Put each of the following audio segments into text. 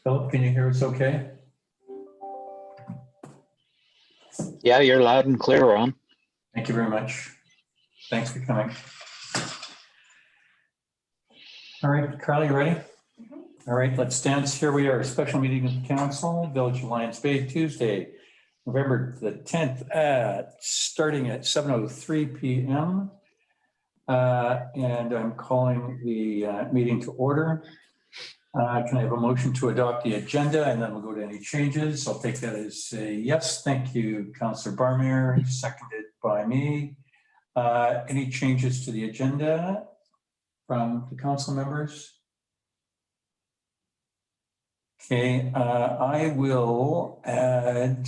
Philip, can you hear us okay? Yeah, you're loud and clear, Ron. Thank you very much. Thanks for coming. All right, Carly, you ready? All right, let's dance. Here we are, special meeting of the council, Village of Lions Bay, Tuesday, November the 10th, starting at 7:03 p.m. And I'm calling the meeting to order. Can I have a motion to adopt the agenda, and then we'll go to any changes? I'll take that as a yes. Thank you, Councillor Barmere, seconded by me. Any changes to the agenda from the council members? Okay, I will add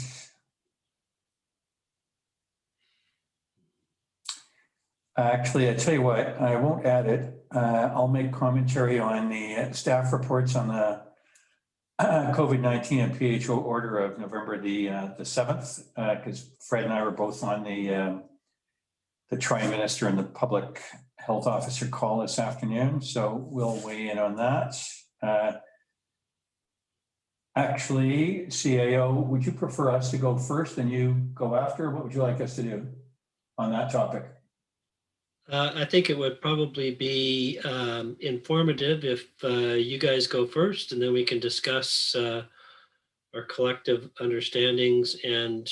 actually, I tell you what, I won't add it. I'll make commentary on the staff reports on the COVID-19 and PHO order of November the 7th, because Fred and I were both on the Prime Minister and the Public Health Officer call this afternoon, so we'll weigh in on that. Actually, CAO, would you prefer us to go first and you go after? What would you like us to do on that topic? I think it would probably be informative if you guys go first, and then we can discuss our collective understandings and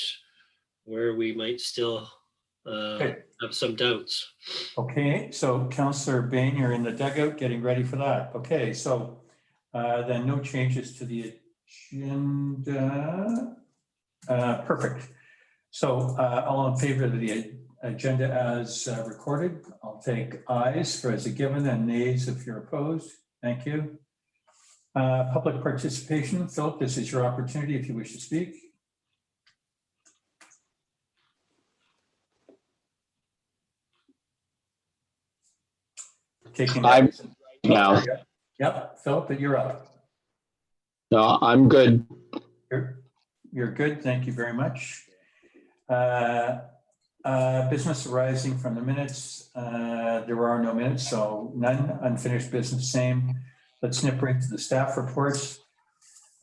where we might still have some doubts. Okay, so Councillor Bain, you're in the dugout getting ready for that. Okay, so then no changes to the agenda. Perfect. So all in favor of the agenda as recorded, I'll take ayes for as a given and nays if you're opposed. Thank you. Public participation. Philip, this is your opportunity if you wish to speak. Taking I'm now. Yep, Philip, you're up. No, I'm good. You're good. Thank you very much. Business arising from the minutes. There are no minutes, so none. Unfinished business, same. Let's snip right to the staff reports.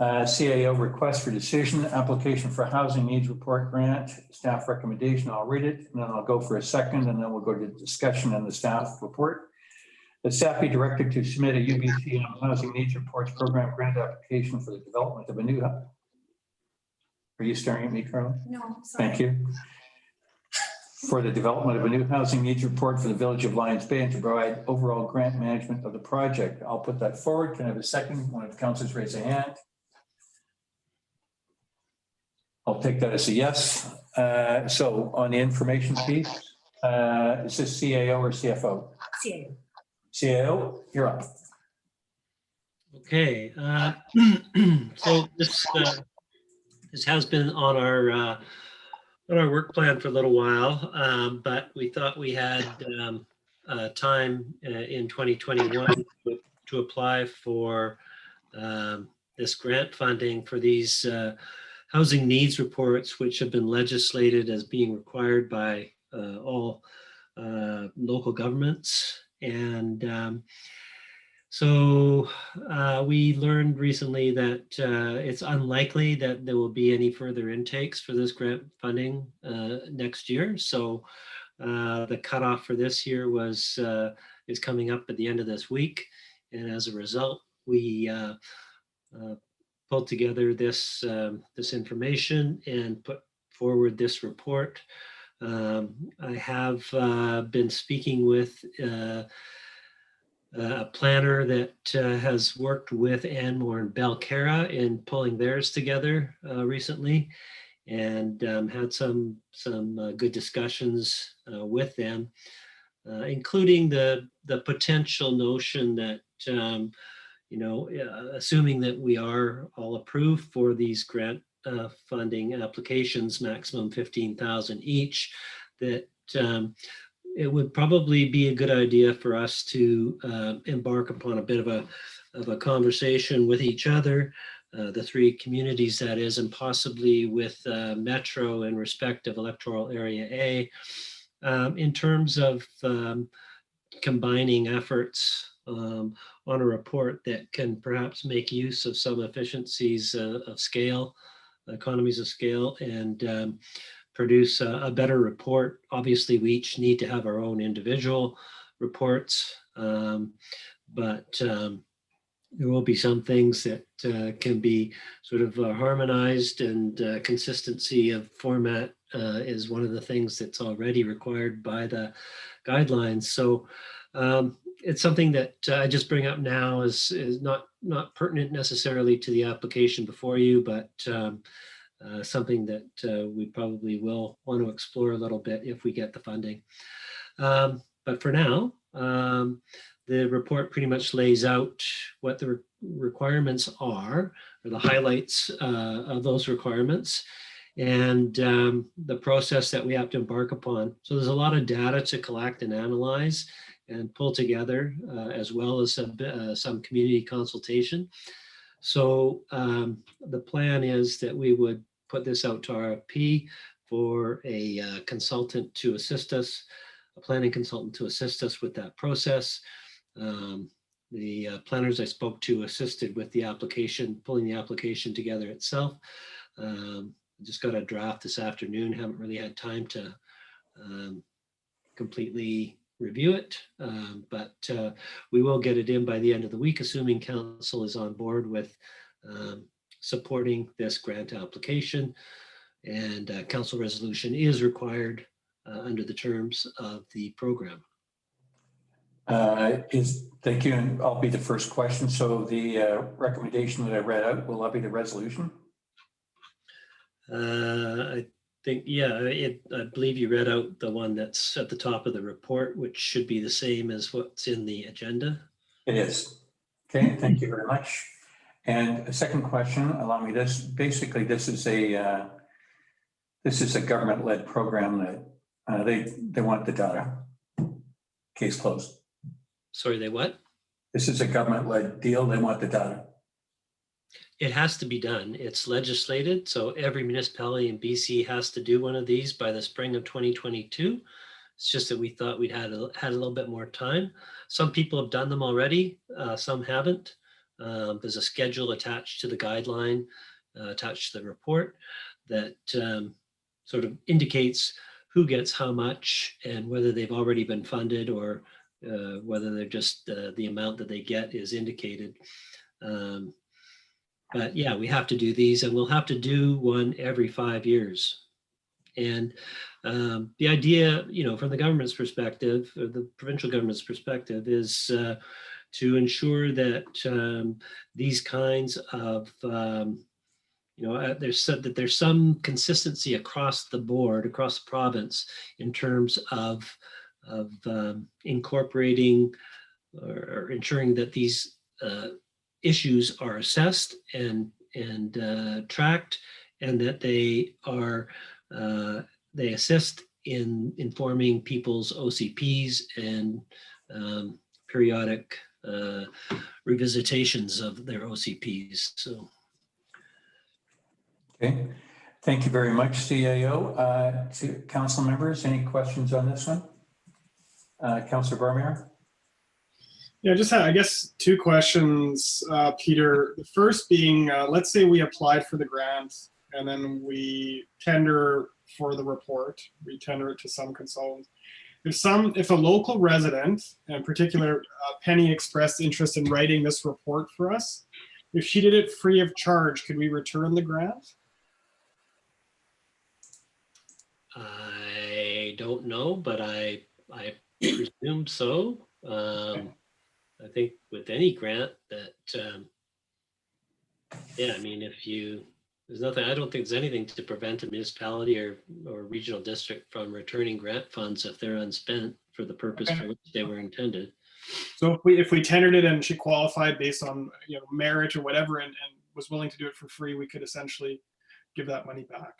CAO request for decision, application for housing needs report grant, staff recommendation. I'll read it and then I'll go for a second and then we'll go to discussion on the staff report. The staff be directed to submit a UBC housing needs reports program grant application for the development of a new hub. Are you staring at me, Carla? No, sorry. Thank you. For the development of a new housing needs report for the Village of Lions Bay and to provide overall grant management of the project. I'll put that forward. Can I have a second? One of the councilors raise a hand. I'll take that as a yes. So on the information piece, is this CAO or CFO? CAO. CAO, you're up. Okay, so this has been on our work plan for a little while, but we thought we had time in 2021 to apply for this grant funding for these housing needs reports, which have been legislated as being required by all local governments. And so we learned recently that it's unlikely that there will be any further intakes for this grant funding next year. So the cutoff for this year is coming up at the end of this week. And as a result, we pulled together this information and put forward this report. I have been speaking with a planner that has worked with Anmore and Belcarra in pulling theirs together recently, and had some good discussions with them, including the potential notion that assuming that we are all approved for these grant funding applications, maximum 15,000 each, that it would probably be a good idea for us to embark upon a bit of a conversation with each other, the three communities that is, and possibly with Metro in respect of electoral area A, in terms of combining efforts on a report that can perhaps make use of some efficiencies of scale, economies of scale, and produce a better report. Obviously, we each need to have our own individual reports, but there will be some things that can be sort of harmonized, and consistency of format is one of the things that's already required by the guidelines. So it's something that I just bring up now is not pertinent necessarily to the application before you, but something that we probably will want to explore a little bit if we get the funding. But for now, the report pretty much lays out what the requirements are, or the highlights of those requirements, and the process that we have to embark upon. So there's a lot of data to collect and analyze and pull together, as well as some community consultation. So the plan is that we would put this out to RFP for a consultant to assist us, a planning consultant to assist us with that process. The planners I spoke to assisted with the application, pulling the application together itself. Just got a draft this afternoon, haven't really had time to completely review it, but we will get it in by the end of the week, assuming council is on board with supporting this grant application, and council resolution is required under the terms of the program. Thank you, and I'll be the first question. So the recommendation that I read out, will that be the resolution? I think, yeah, I believe you read out the one that's at the top of the report, which should be the same as what's in the agenda. It is. Okay, thank you very much. And a second question, allow me this. Basically, this is a government-led program that they want the data. Case closed. Sorry, they what? This is a government-led deal. They want the data. It has to be done. It's legislated. So every municipality in BC has to do one of these by the spring of 2022. It's just that we thought we'd had a little bit more time. Some people have done them already. Some haven't. There's a schedule attached to the guideline, attached to the report, that sort of indicates who gets how much and whether they've already been funded, or whether they're just the amount that they get is indicated. But yeah, we have to do these, and we'll have to do one every 5 years. And the idea, from the government's perspective, or the provincial government's perspective, is to ensure that these kinds of, there's some consistency across the board, across the province, in terms of incorporating or ensuring that these issues are assessed and tracked, and that they assist in informing people's OCPs and periodic revisitations of their OCPs. So. Okay, thank you very much, CAO. To council members, any questions on this one? Councillor Barmier? Yeah, just had, I guess, two questions, Peter. The first being, let's say we applied for the grant and then we tender for the report. We tender it to some consultant. If a local resident, in particular, Penny, expressed interest in writing this report for us, if she did it free of charge, could we return the grant? I don't know, but I presume so. I think with any grant that, yeah, I mean, there's nothing, I don't think there's anything to prevent a municipality or regional district from returning grant funds if they're unspent for the purpose for which they were intended. So if we tendered it and she qualified based on merit or whatever, and was willing to do it for free, we could essentially give that money back.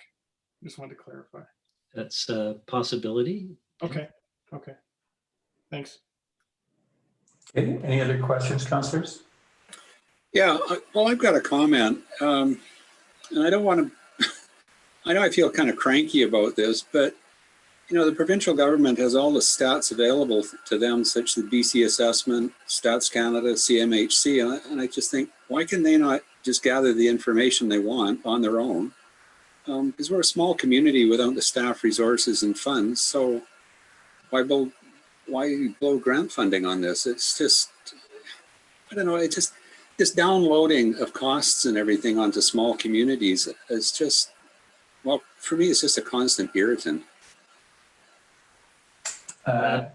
Just wanted to clarify. That's a possibility. Okay. Thanks. Okay, any other questions, councillors? Yeah, well, I've got a comment, and I don't want to, I know I feel kind of cranky about this, but the provincial government has all the stats available to them, such as the BC Assessment, Stats Canada, CMHC, and I just think, why can they not just gather the information they want on their own? Because we're a small community without the staff, resources, and funds. So why blow grant funding on this? It's just, I don't know. It's just this downloading of costs and everything onto small communities is just, well, for me, it's just a constant irritant. I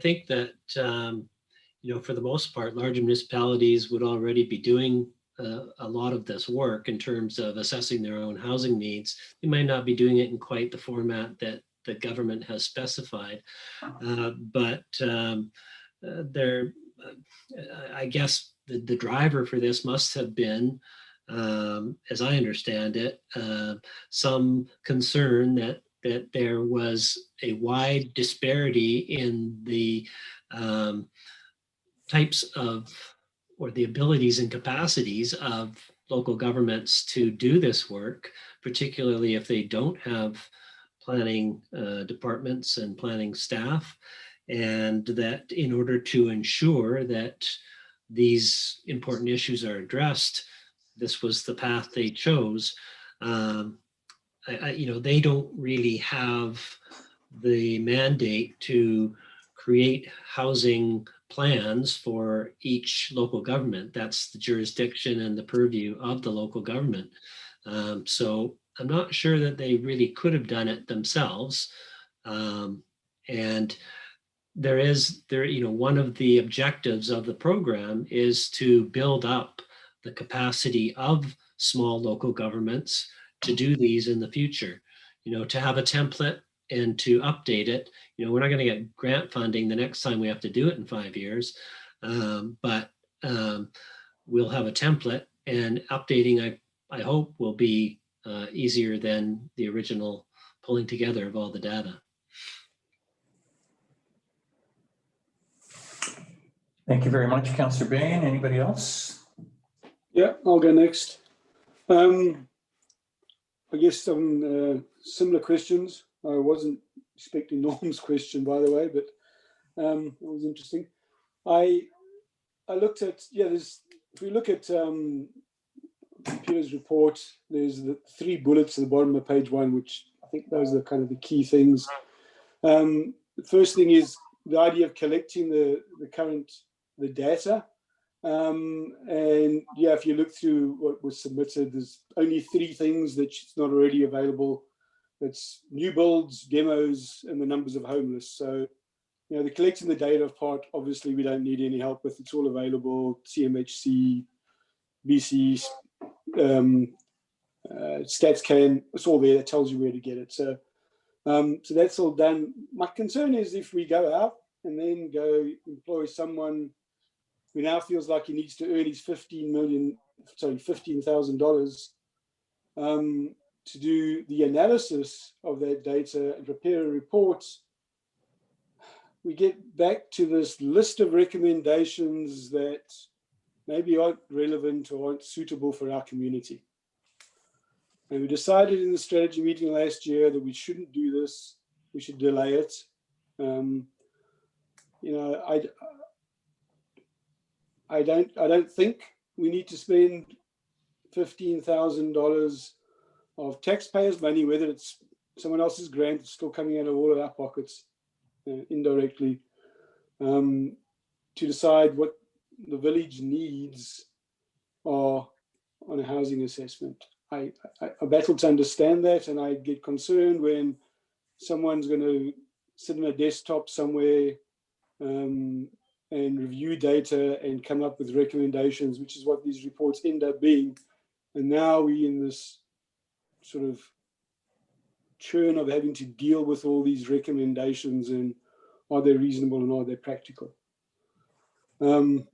think that, for the most part, large municipalities would already be doing a lot of this work in terms of assessing their own housing needs. They might not be doing it in quite the format that the government has specified, but I guess the driver for this must have been, as I understand it, some concern that there was a wide disparity in the types of, or the abilities and capacities of local governments to do this work, particularly if they don't have planning departments and planning staff, and that in order to ensure that these important issues are addressed, this was the path they chose. They don't really have the mandate to create housing plans for each local government. That's the jurisdiction and the purview of the local government. So I'm not sure that they really could have done it themselves. And one of the objectives of the program is to build up the capacity of small local governments to do these in the future, to have a template and to update it. We're not going to get grant funding the next time we have to do it in 5 years, but we'll have a template, and updating, I hope, will be easier than the original pulling together of all the data. Thank you very much, Councillor Bain. Anybody else? Yeah, I'll go next. I guess some similar questions. I wasn't expecting Norm's question, by the way, but it was interesting. I looked at, if we look at Peter's report, there's the 3 bullets at the bottom of page 1, which I think those are kind of the key things. The first thing is the idea of collecting the data. And if you look through what was submitted, there's only 3 things that's not already available. It's new builds, demos, and the numbers of homeless. So, the collecting the data part, obviously we don't need any help with. It's all available, CMHC, BC, StatsCan, it's all there. That tells you where to get it. So that's all done. My concern is if we go out and then go employ someone who now feels like he needs to earn his $15,000 to do the analysis of that data and prepare a report, we get back to this list of recommendations that maybe aren't relevant or aren't suitable for our community. And we decided in the strategy meeting last year that we shouldn't do this. We should delay it. I don't think we need to spend $15,000 of taxpayers' money, whether it's someone else's grant, it's still coming out of all of our pockets indirectly, to decide what the village needs are on a housing assessment. I battle to understand that, and I get concerned when someone's going to sit on a desktop somewhere and review data and come up with recommendations, which is what these reports end up being. And now we're in this sort of churn of having to deal with all these recommendations, and are they reasonable and are they practical? And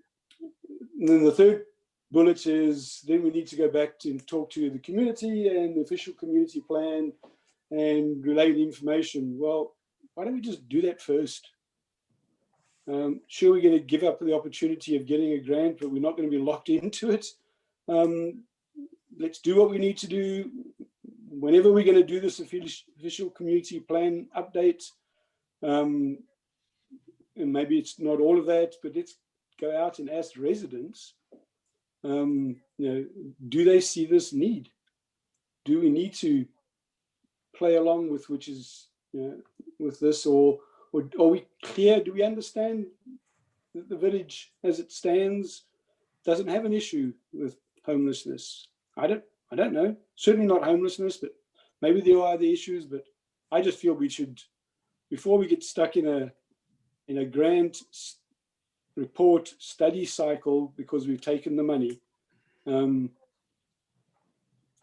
then the third bullet is then we need to go back to talk to the community and the official community plan and relay the information. Well, why don't we just do that first? Sure, we're going to give up the opportunity of getting a grant, but we're not going to be locked into it. Let's do what we need to do. whenever we're going to do this official community plan update, and maybe it's not all of that, but let's go out and ask residents, you know, do they see this need? Do we need to play along with which is, you know, with this, or are we clear? Do we understand that the village as it stands doesn't have an issue with homelessness? I don't know. Certainly not homelessness, but maybe there are other issues. But I just feel we should, before we get stuck in a grant report study cycle because we've taken the money, I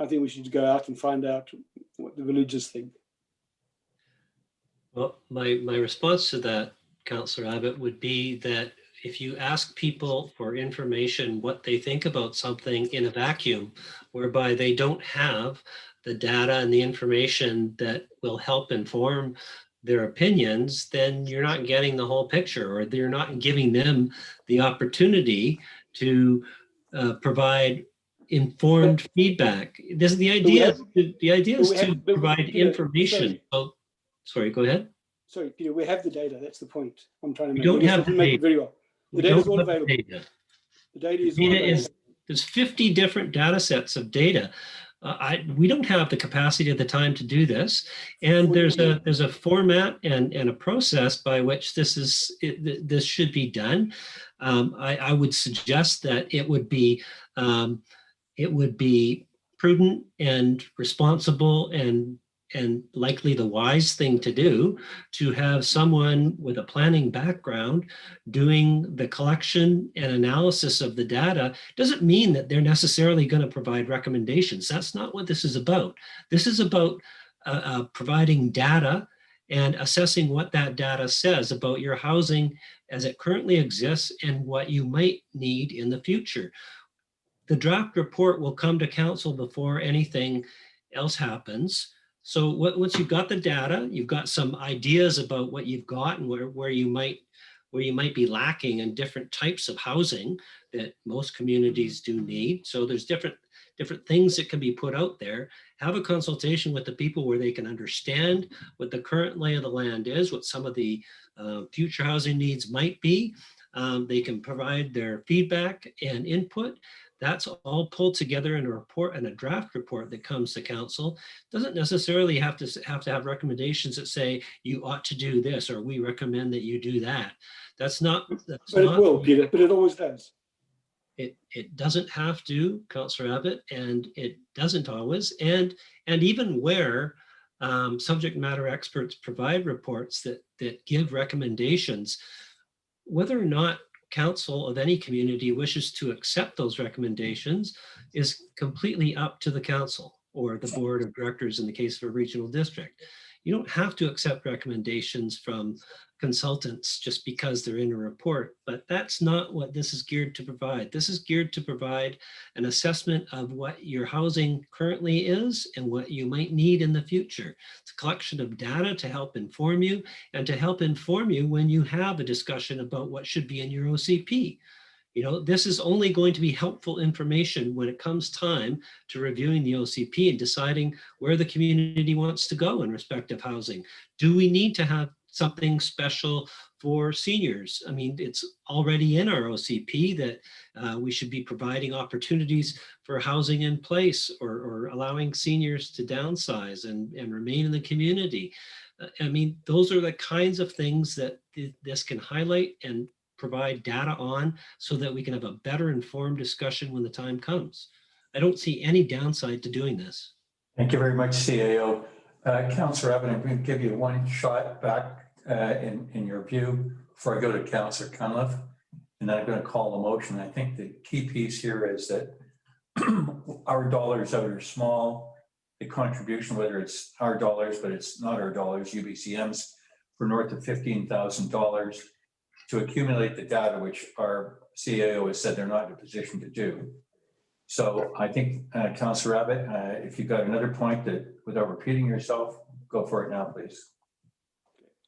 think we should go out and find out what the villagers think. Well, my response to that, Councillor Abbott, would be that if you ask people for information, what they think about something in a vacuum, whereby they don't have the data and the information that will help inform their opinions, then you're not getting the whole picture, or you're not giving them the opportunity to provide informed feedback. This is the idea. The idea is to provide information. Oh, sorry, go ahead. Sorry, Peter, we have the data. That's the point I'm trying to make. We don't have the make data. it very well. The data is all available. The data is all available. There's 50 different data sets of data. We don't have the capacity at the time to do this, and there's a format and a process by which this should be done. I would suggest that it would be prudent and responsible and likely the wise thing to do to have someone with a planning background doing the collection and analysis of the data. Doesn't mean that they're necessarily going to provide recommendations. That's not what this is about. This is about providing data and assessing what that data says about your housing as it currently exists and what you might need in the future. The draft report will come to council before anything else happens. So once you've got the data, you've got some ideas about what you've got and where you might be lacking in different types of housing that most communities do need. So there's different things that can be put out there. Have a consultation with the people where they can understand what the current lay of the land is, what some of the future housing needs might be. They can provide their feedback and input. That's all pulled together in a report and a draft report that comes to council. Doesn't necessarily have to have recommendations that say you ought to do this or we recommend that you do that. But it will, Peter, but it always does. It doesn't have to, Councillor Abbott, and it doesn't always. And even where subject matter experts provide reports that give recommendations, whether or not council of any community wishes to accept those recommendations is completely up to the council or the board of directors in the case of a regional district. You don't have to accept recommendations from consultants just because they're in a report, but that's not what this is geared to provide. This is geared to provide an assessment of what your housing currently is and what you might need in the future. It's a collection of data to help inform you and to help inform you when you have a discussion about what should be in your OCP. You know, this is only going to be helpful information when it comes time to reviewing the OCP and deciding where the community wants to go in respect of housing. Do we need to have something special for seniors? I mean, it's already in our OCP that we should be providing opportunities for housing in place or allowing seniors to downsize and remain in the community. I mean, those are the kinds of things that this can highlight and provide data on so that we can have a better informed discussion when the time comes. I don't see any downside to doing this. Thank you very much, CAO. Councillor Abbott, I'm going to give you one shot back in your view before I go to Councillor Cunliffe, and then I'm going to call the motion. I think the key piece here is that our dollars out are small. The contribution, whether it's our dollars, but it's not our dollars, UBCM's, for north of $15,000 to accumulate the data, which our CAO has said they're not in a position to do. So I think, Councillor Abbott, if you've got another point that, without repeating yourself, go for it now, please.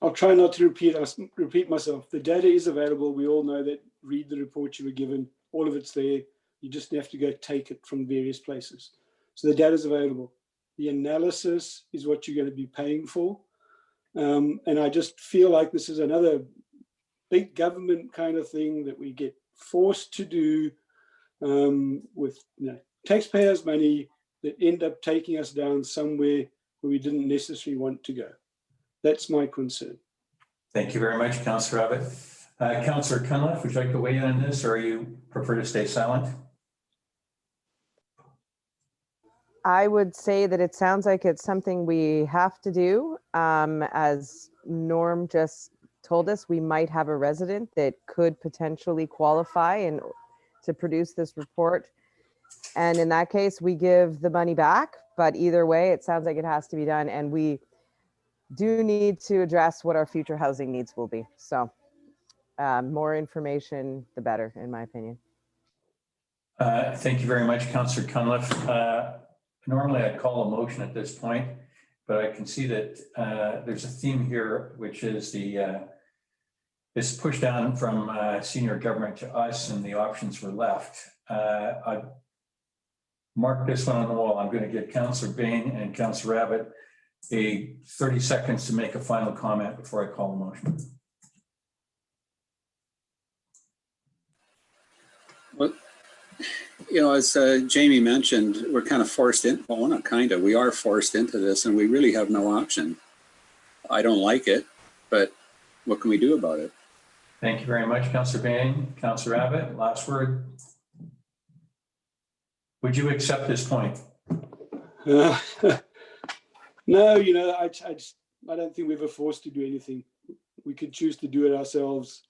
I'll try not to repeat myself. The data is available. We all know that. Read the report you were given. All of it's there. You just have to go take it from various places. So the data is available. The analysis is what you're going to be paying for. And I just feel like this is another big government kind of thing that we get forced to do with taxpayers' money that end up taking us down somewhere where we didn't necessarily want to go. That's my concern. Thank you very much, Councillor Abbott. Councillor Cunliffe, would you like to weigh in on this, or you prefer to stay silent? I would say that it sounds like it's something we have to do. As Norm just told us, we might have a resident that could potentially qualify and to produce this report. And in that case, we give the money back. But either way, it sounds like it has to be done. And we do need to address what our future housing needs will be. So more information, the better, in my opinion. Thank you very much, Councillor Cunliffe. Normally I'd call a motion at this point, but I can see that there's a theme here, which is this push down from senior government to us, and the options were left. I marked this one on the wall. I'm going to give Councillor Bain and Councillor Abbott a 30 seconds to make a final comment before I call the motion. Well, you know, as Jamie mentioned, we're kind of forced in. Well, not kind of. We are forced into this, and we really have no option. I don't like it, but what can we do about it? Thank you very much, Councillor Bain. Councillor Abbott, last word. Would you accept this point? No, you know, I don't think we were forced to do anything. We could choose to do it ourselves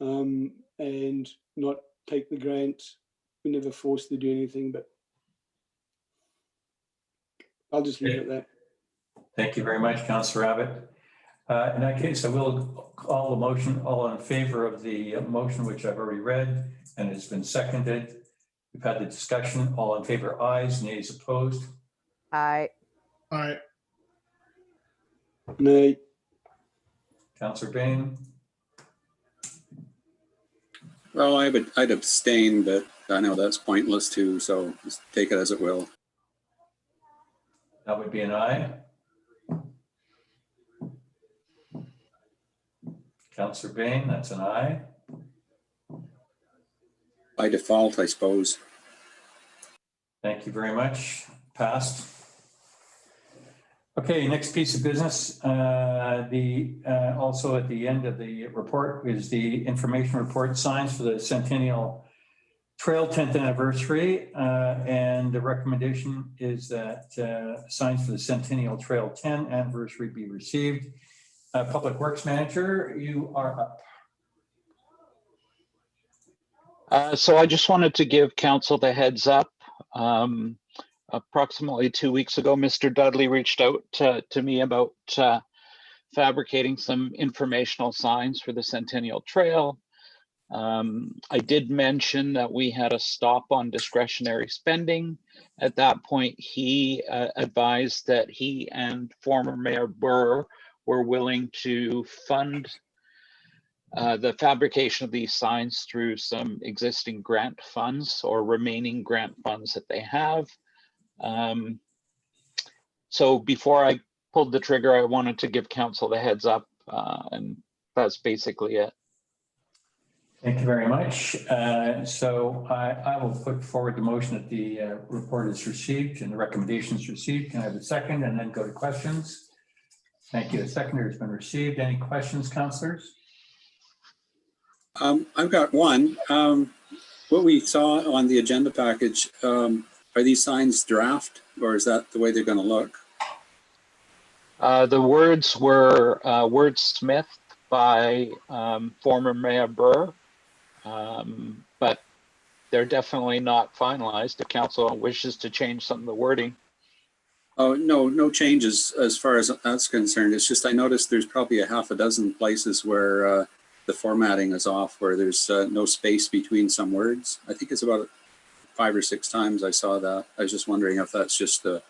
and not take the grant. We're never forced to do anything, but I'll just leave it at that. Thank you very much, Councillor Abbott. In that case, I will call the motion. All in favor of the motion, which I've already read and has been seconded. We've had the discussion. All in favor, ayes. Nays opposed. Aye. Aye. Nay. Councillor Bain. Well, I'd abstain, but I know that's pointless too, so just take it as it will. That would be an aye. Councillor Bain, that's an aye. By default, I suppose. Thank you very much. Passed. Okay, next piece of business. Also at the end of the report is the information report signs for the Centennial Trail 10th anniversary. And the recommendation is that signs for the Centennial Trail 10 anniversary be received. Public Works Manager, you are up. So I just wanted to give council the heads up. Approximately 2 weeks ago, Mr. Dudley reached out to me about fabricating some informational signs for the Centennial Trail. I did mention that we had a stop on discretionary spending. At that point, he advised that he and former Mayor Burr were willing to fund the fabrication of these signs through some existing grant funds or remaining grant funds that they have. So before I pulled the trigger, I wanted to give council the heads up, and that's basically it. Thank you very much. So I will put forward the motion that the report is received and the recommendations received. Can I have a second and then go to questions? Thank you. The seconder has been received. Any questions, councillors? I've got one. What we saw on the agenda package, are these signs draft, or is that the way they're going to look? The words were wordsmithed by former Mayor Burr, but they're definitely not finalized. The council wishes to change some of the wording. Oh, no changes as far as that's concerned. It's just I noticed there's probably a half a dozen places where the formatting is off, where there's no space between some words. I think it's about 5 or 6 times I saw that. I was just wondering if that's just the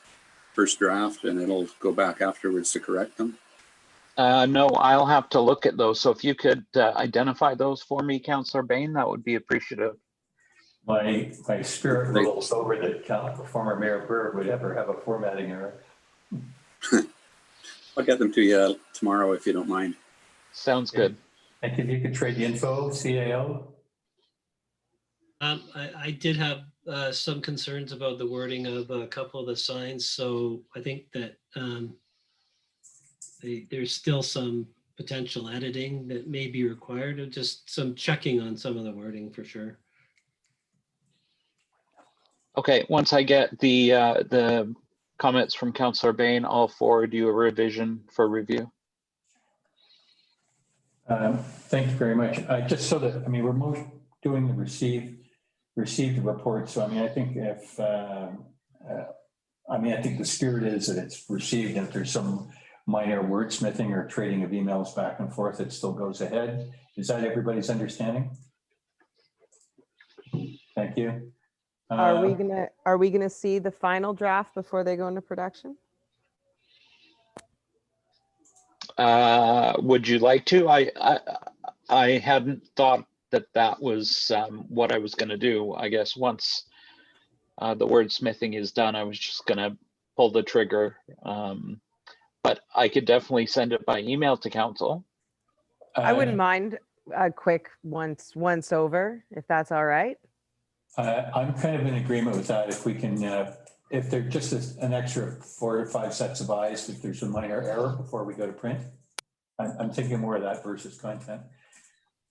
first draft and it'll go back afterwards to correct them. No, I'll have to look at those. So if you could identify those for me, Councillor Bain, that would be appreciative. My spirit rolls over that former Mayor Berg would ever have a formatting error. I'll get them to you tomorrow if you don't mind. Sounds good. And if you could trade the info, CAO. I did have some concerns about the wording of a couple of the signs, so I think that there's still some potential editing that may be required, or just some checking on some of the wording for sure. Okay, once I get the comments from Councillor Bain, I'll forward you a revision for review. Thank you very much. Just so that, I mean, we're doing the received report. So, I mean, I think I think the spirit is that it's received, and if there's some minor wordsmithing or trading of emails back and forth, it still goes ahead. Is that everybody's understanding? Thank you. Are we gonna see the final draft before they go into production? Would you like to? I hadn't thought that was what I was going to do. I guess once the wordsmithing is done, I was just going to pull the trigger. But I could definitely send it by email to council. I wouldn't mind a quick once over, if that's all right. I'm kind of in agreement with that. If we can, if there's just an extra 4 or 5 sets of eyes, if there's a minor error before we go to print, I'm thinking more of that versus content.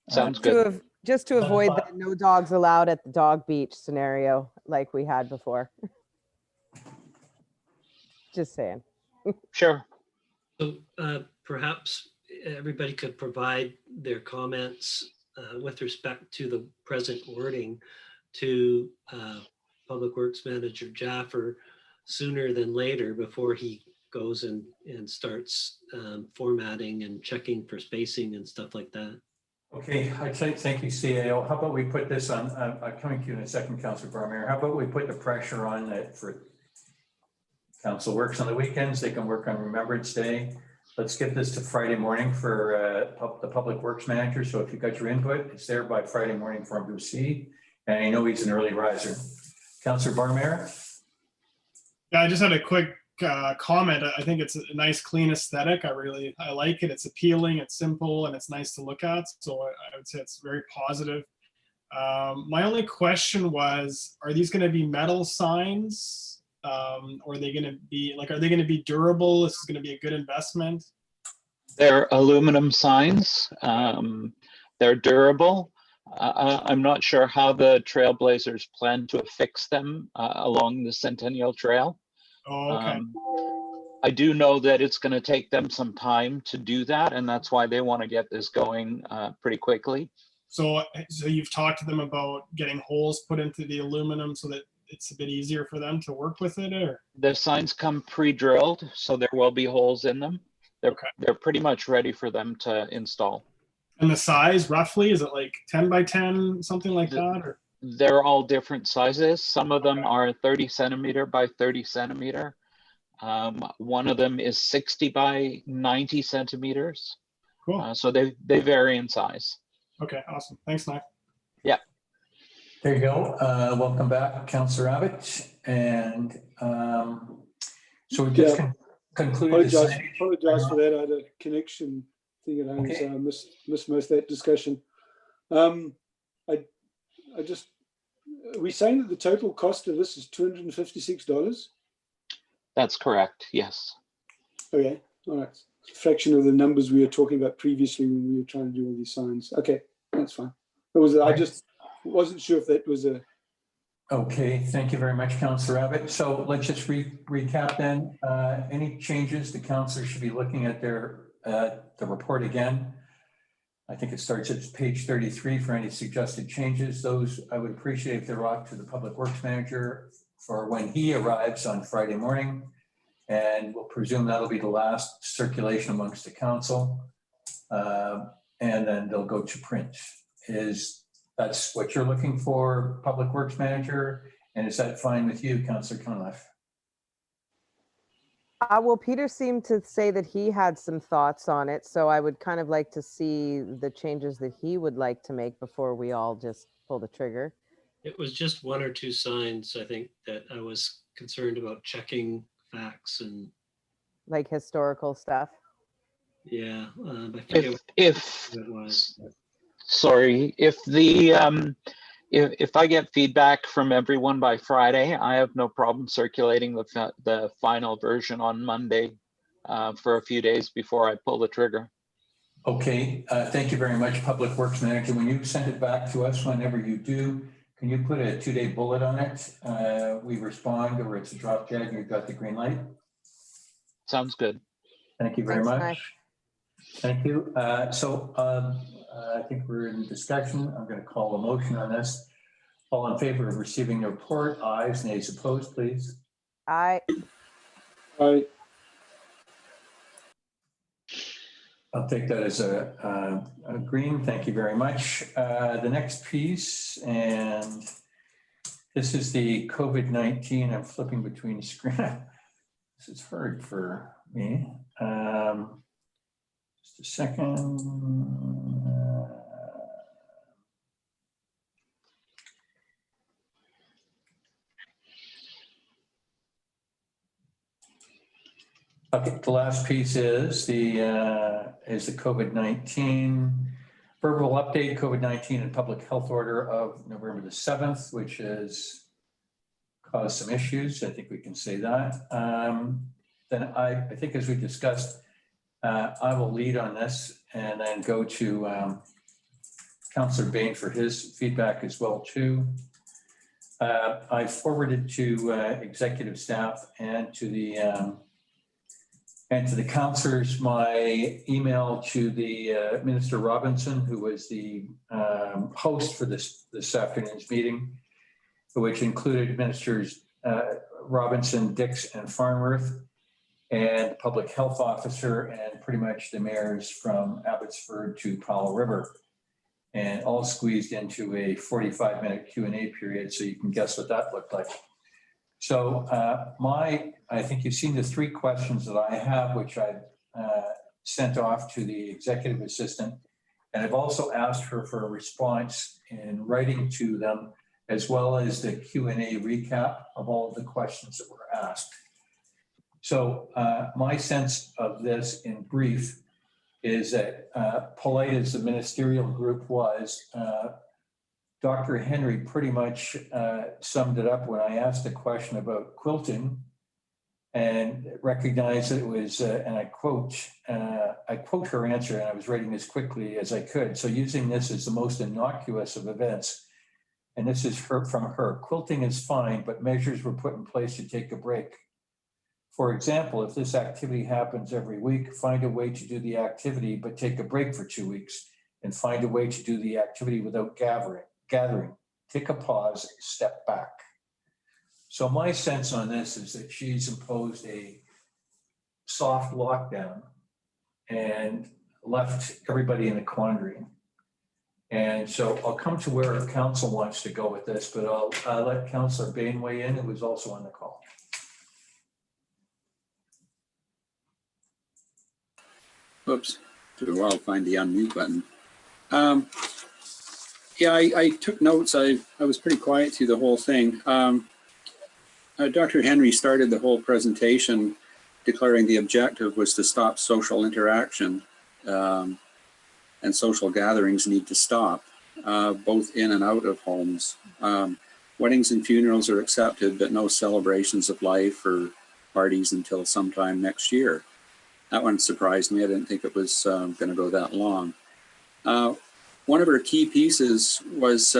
Sounds good. Just to avoid the no dogs allowed at the dog beach scenario like we had before. Just saying. Sure. So perhaps everybody could provide their comments with respect to the present wording to Public Works Manager Jaffer sooner than later, before he goes and starts formatting and checking for spacing and stuff like that. Okay, I'd say thank you, CAO. How about we put this on, I'm coming to you in a second, Councillor Barmere. How about we put the pressure on that for council works on the weekends, they can work on Remembrance Day. Let's get this to Friday morning for the Public Works Manager. So if you got your input, it's there by Friday morning for him to see. And I know he's an early riser. Councillor Barmere? Yeah, I just had a quick comment. I think it's a nice, clean aesthetic. I like it. It's appealing, it's simple, and it's nice to look at. So I would say it's very positive. My only question was, are these going to be metal signs? Or are they going to be are they going to be durable? This is going to be a good investment. They're aluminum signs. They're durable. I'm not sure how the Trailblazers plan to affix them along the Centennial Trail. Oh, okay. I do know that it's going to take them some time to do that, and that's why they want to get this going pretty quickly. So you've talked to them about getting holes put into the aluminum so that it's a bit easier for them to work with it, or? The signs come pre-drilled, so there will be holes in them. They're pretty much ready for them to install. And the size, roughly, is it like 10 by 10, something like that? Or? They're all different sizes. Some of them are 30 centimeter by 30 centimeter. One of them is 60 by 90 centimeters. Cool. So they vary in size. Okay, awesome. Thanks, Mike. Yeah. There you go. Welcome back, Councillor Abbott. And so we just concluded. Apologize for that. I had a connection thing at home, so I missed most of that discussion. I just, are we saying that the total cost of this is $256? That's correct. Yes. Okay. All right. It's a fraction of the numbers we were talking about previously when we were trying to do all these signs. Okay, that's fine. I just wasn't sure if that was a. Okay, thank you very much, Councillor Abbott. So let's just recap then. Any changes the councillors should be looking at the report again. I think it starts at page 33 for any suggested changes. Those I would appreciate if they're off to the Public Works Manager for when he arrives on Friday morning. And we'll presume that'll be the last circulation amongst the council. And then they'll go to print. That's what you're looking for, Public Works Manager? And is that fine with you, Councillor Cunliffe? Well, Peter seemed to say that he had some thoughts on it. So I would kind of like to see the changes that he would like to make before we all just pull the trigger. It was just one or two signs, I think, that I was concerned about checking facts and, Like historical stuff. yeah, I forget what If it was. sorry, if I get feedback from everyone by Friday, I have no problem circulating the final version on Monday for a few days before I pull the trigger. Okay, thank you very much, Public Works Manager. When you send it back to us, whenever you do, can you put a 2-day bullet on it? We respond, or it's a drop dead and you've got the green light. Sounds good. Thank you very Thanks, much. Mike. Thank you. I think we're in discussion. I'm going to call a motion on this. All in favor of receiving the report? Ayes, nays, opposed, please. I I, I'll take that as a green. Thank you very much. The next piece, and this is the COVID-19. I'm flipping between screen. This is hard for me. Just a second. Okay, the last piece is the COVID-19 verbal update, COVID-19 and public health order of November the 7th, which has caused some issues. I think we can say that. Then I think, as we discussed, I will lead on this and then go to Councillor Bain for his feedback as well too. I forwarded to executive staff and to the councillors my email to the Minister Robinson, who was the host for this afternoon's meeting, which included Ministers Robinson, Dix, and Farnworth, and the public health officer, and pretty much the mayors from Abbotsford to Powell River, and all squeezed into a 45-minute Q&A period. So you can guess what that looked like. So I think you've seen the 3 questions that I have, which I sent off to the executive assistant. And I've also asked her for a response in writing to them, as well as the Q&A recap of all of the questions that were asked. So my sense of this in brief is that polite as the ministerial group was, Dr. Henry pretty much summed it up when I asked a question about quilting, and recognized that it was, and I quote her answer, and I was writing as quickly as I could. So using this as the most innocuous of events, and this is from her, quilting is fine, but measures were put in place to take a break. For example, if this activity happens every week, find a way to do the activity, but take a break for 2 weeks, and find a way to do the activity without gathering. Take a pause, step back. So my sense on this is that she's imposed a soft lockdown and left everybody in a quandary. And so I'll come to where council wants to go with this, but I'll let Councillor Bain weigh in, who was also on the call. Oops, took a while to find the unmute button. Yeah, I took notes. I was pretty quiet through the whole thing. Dr. Henry started the whole presentation declaring the objective was to stop social interaction, and social gatherings need to stop, both in and out of homes. Weddings and funerals are accepted, but no celebrations of life or parties until sometime next year. That one surprised me. I didn't think it was going to go that long. One of her key pieces was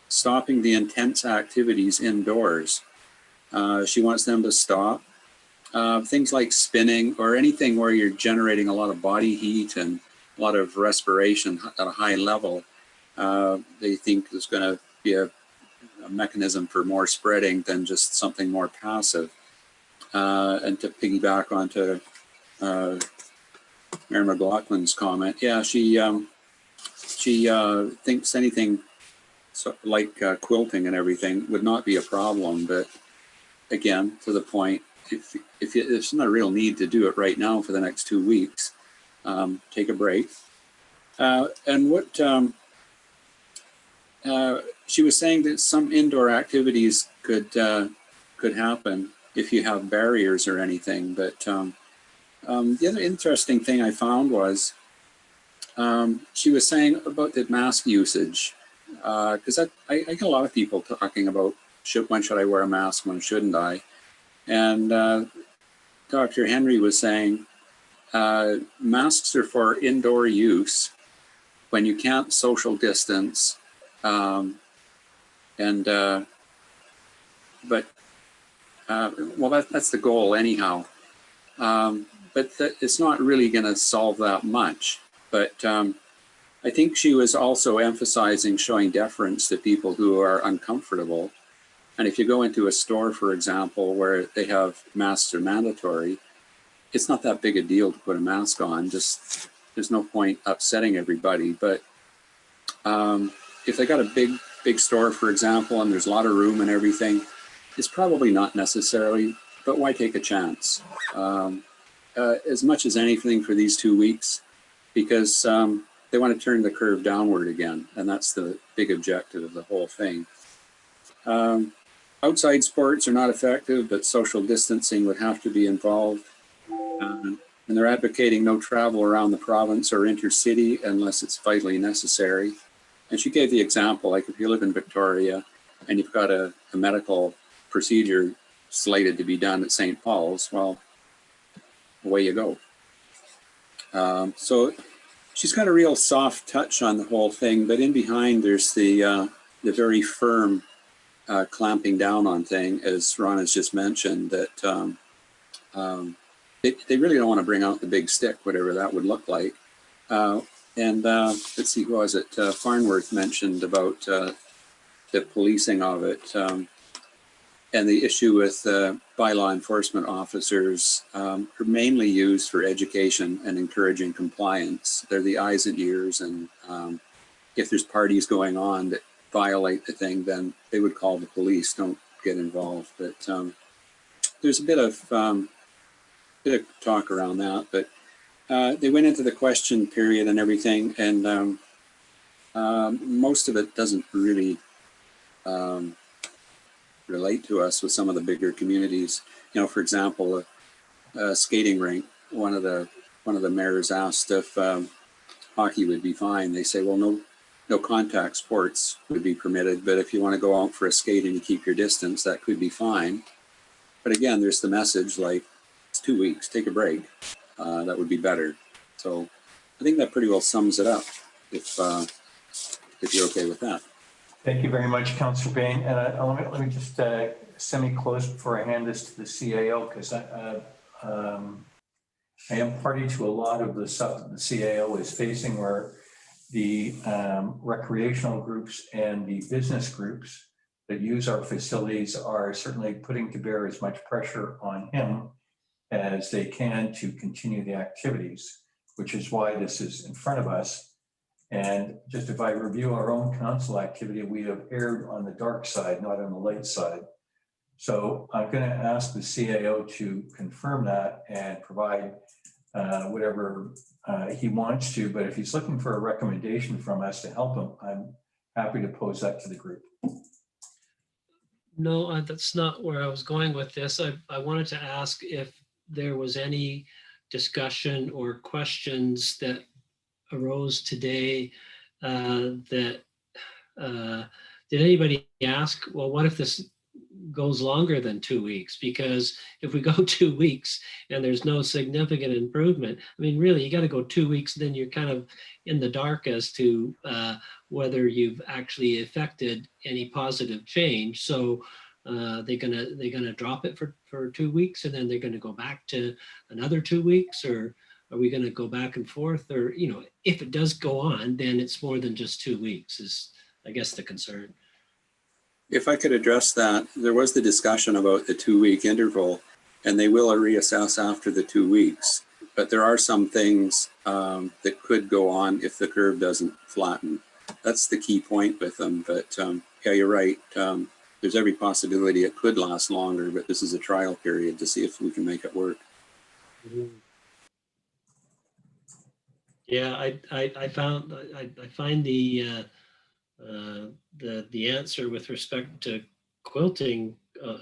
stopping the intense activities indoors. She wants them to stop. Things like spinning or anything where you're generating a lot of body heat and a lot of respiration at a high level, they think is going to be a mechanism for more spreading than just something more passive. And to piggyback onto Mayor McLaughlin's comment, yeah, she thinks anything like quilting and everything would not be a problem, but again, to the point, if there's not a real need to do it right now for the next 2 weeks, take a break. And what she was saying that some indoor activities could happen if you have barriers or anything. But the other interesting thing I found was she was saying about the mask usage, because I get a lot of people talking about when should I wear a mask, when shouldn't I? And Dr. Henry was saying masks are for indoor use when you can't social distance, well, that's the goal anyhow. But it's not really going to solve that much. But I think she was also emphasizing showing deference to people who are uncomfortable. And if you go into a store, for example, where they have masks are mandatory, it's not that big a deal to put a mask on. Just there's no point upsetting everybody. But if they got a big store, for example, and there's a lot of room and everything, it's probably not necessarily, but why take a chance? As much as anything for these 2 weeks, because they want to turn the curve downward again, and that's the big objective of the whole thing. Outside sports are not effective, but social distancing would have to be involved. And they're advocating no travel around the province or intercity unless it's vitally necessary. And she gave the example, like if you live in Victoria and you've got a medical procedure slated to be done at St. Paul's, well, away you go. So she's got a real soft touch on the whole thing, but in behind there's the very firm clamping down on thing, as Ron has just mentioned, that they really don't want to bring out the big stick, whatever that would look like. Let's see, who was it? Farnworth mentioned about the policing of it. And the issue with bylaw enforcement officers are mainly used for education and encouraging compliance. They're the eyes and ears, and if there's parties going on that violate the thing, then they would call the police, don't get involved. But there's a bit of talk around that. But they went into the question period and everything, and most of it doesn't really relate to us with some of the bigger communities. You know, for example, a skating rink. One of the mayors asked if hockey would be fine. They say, well, no contact sports would be permitted, but if you want to go out for a skate and you keep your distance, that could be fine. But again, there's the message like, it's 2 weeks, take a break. That would be better. So I think that pretty well sums it up, if you're okay with that. Thank you very much, Councillor Bain. And let me just semi-close before I hand this to the CAO, because I am party to a lot of the stuff that the CAO is facing, where the recreational groups and the business groups that use our facilities are certainly putting to bear as much pressure on him as they can to continue the activities, which is why this is in front of us. And just if I review our own council activity, we have erred on the dark side, not on the light side. So I'm going to ask the CAO to confirm that and provide whatever he wants to. But if he's looking for a recommendation from us to help him, I'm happy to pose that to the group. No, that's not where I was going with this. I wanted to ask if there was any discussion or questions that arose today that did anybody ask, well, what if this goes longer than 2 weeks? Because if we go 2 weeks and there's no significant improvement, I mean, really, you got to go 2 weeks, then you're kind of in the dark as to whether you've actually affected any positive change. So they're gonna drop it for 2 weeks, and then they're gonna go back to another 2 weeks, or are we going to go back and forth? Or, you know, if it does go on, then it's more than just 2 weeks is, I guess, the concern. If I could address that, there was the discussion about the 2 week interval, and they will reassess after the 2 weeks. But there are some things that could go on if the curve doesn't flatten. That's the key point with them. But yeah, you're right. There's every possibility it could last longer, but this is a trial period to see if we can make it work. Mm-hmm. Yeah, I find the The answer with respect to quilting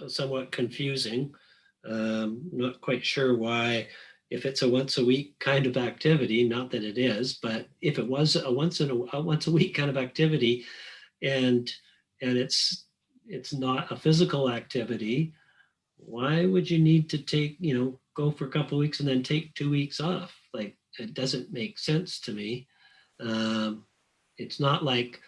somewhat confusing. Not quite sure why, if it's a once a week kind of activity, not that it is, but if it was a once a week kind of activity, and it's not a physical activity, why would you need to take, go for a couple of weeks and then take 2 weeks off? Like, it doesn't make sense to me. It's not like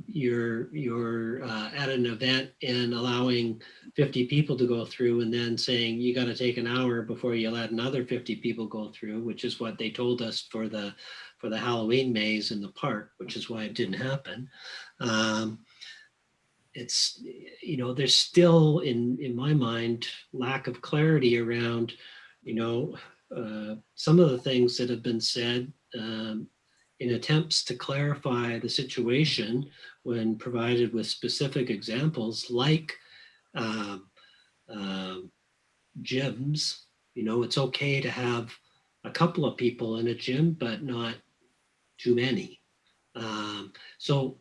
you're at an event and allowing 50 people to go through and then saying you got to take an hour before you let another 50 people go through, which is what they told us for the Halloween maze in the park, which is why it didn't happen. It's, there's still in my mind lack of clarity around, some of the things that have been said in attempts to clarify the situation when provided with specific examples like gyms. It's okay to have a couple of people in a gym, but not too many. So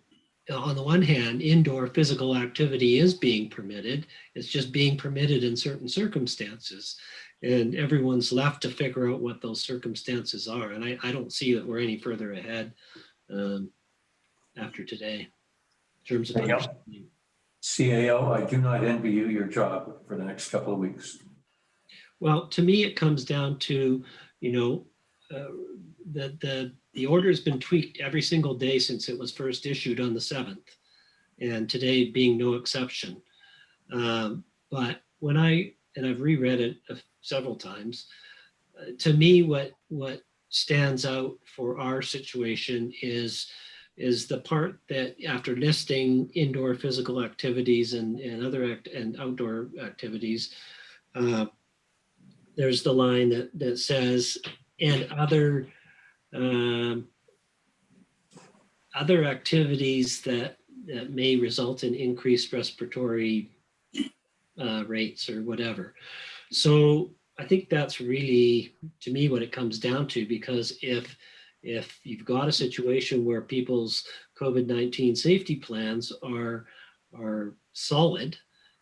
on the one hand, indoor physical activity is being permitted. It's just being permitted in certain circumstances. And everyone's left to figure out what those circumstances are. And I don't see that we're any further ahead after today in terms of understanding. CAO, I do not envy you your job for the next couple of weeks. Well, to me, it comes down to, the order has been tweaked every single day since it was first issued on the 7th, and today being no exception. But I've reread it several times, to me, what stands out for our situation is the part that after listing indoor physical activities and outdoor activities, there's the line that says, and other activities that may result in increased respiratory rates or whatever. So I think that's really, to me, what it comes down to, because if you've got a situation where people's COVID-19 safety plans are solid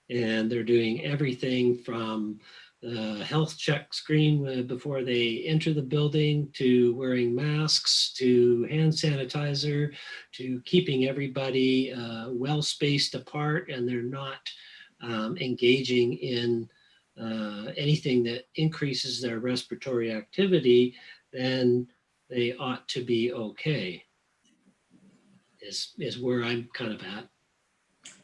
and they're doing everything from the health check screen before they enter the building, to wearing masks, to hand sanitizer, to keeping everybody well spaced apart, and they're not engaging in anything that increases their respiratory activity, then they ought to be okay, is where I'm kind of at.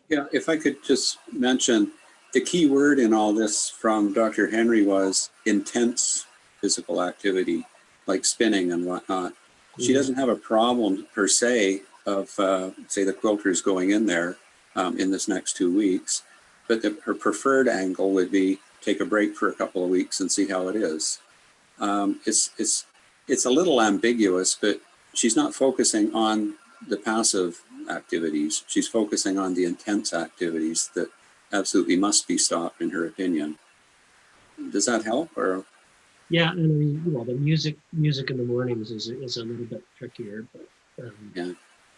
Yeah, if I could just mention, the key word in all this from Dr. Henry was intense physical activity, like spinning and whatnot. She doesn't have a problem per se of, say, the quilters going in there in this next 2 weeks, but her preferred angle would be take a break for a couple of weeks and see how it is. It's a little ambiguous, but she's not focusing on the passive activities. She's focusing on the intense activities that absolutely must be stopped, in her opinion. Does that help? Or yeah, and the music in the mornings is a little bit trickier, but yeah.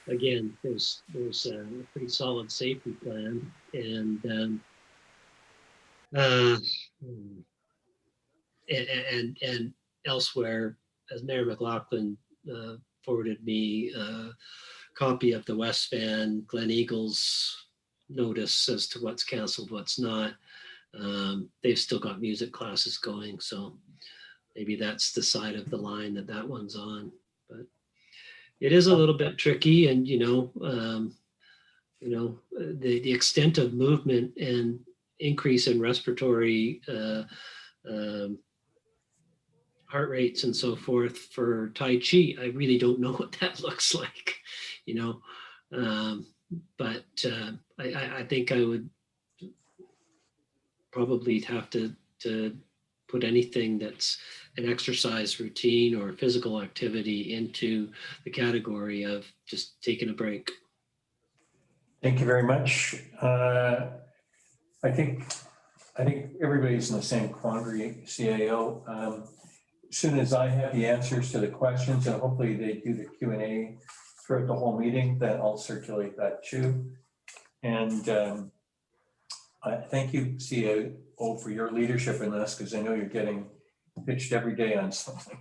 Again, there's a pretty solid safety plan, and elsewhere, as Mayor McLaughlin forwarded me a copy of the West Van Glen Eagles notice as to what's canceled, what's not. They've still got music classes going, so maybe that's the side of the line that one's on. But it is a little bit tricky, and the extent of movement and increase in respiratory heart rates and so forth for Tai Chi, I really don't know what that looks like, but I think I would probably have to put anything that's an exercise routine or physical activity into the category of just taking a break. Thank you very much. I think everybody's in the same quandary, CAO. As soon as I have the answers to the questions, and hopefully they do the Q&A throughout the whole meeting, then I'll circulate that too. And I thank you, CAO, for your leadership in this, because I know you're getting pitched every day on something.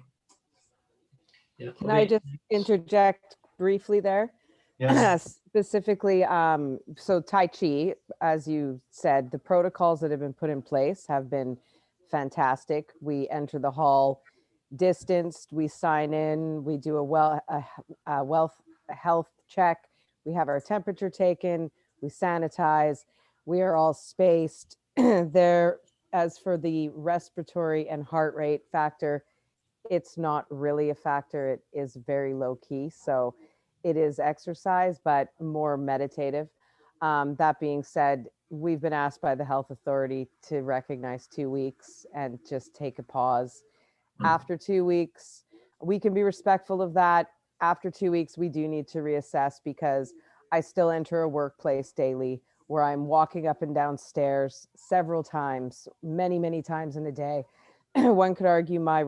Yeah. Can I just interject briefly there? Yes. Specifically, so Tai Chi, as you said, the protocols that have been put in place have been fantastic. We enter the hall distanced, we sign in, we do a health check, we have our temperature taken, we sanitize, we are all spaced. There, as for the respiratory and heart rate factor, it's not really a factor. It is very low key. So it is exercise, but more meditative. That being said, we've been asked by the health authority to recognize 2 weeks and just take a pause. After 2 weeks, we can be respectful of that. After 2 weeks, we do need to reassess, because I still enter a workplace daily where I'm walking up and down stairs several times, many times in a day. One could argue my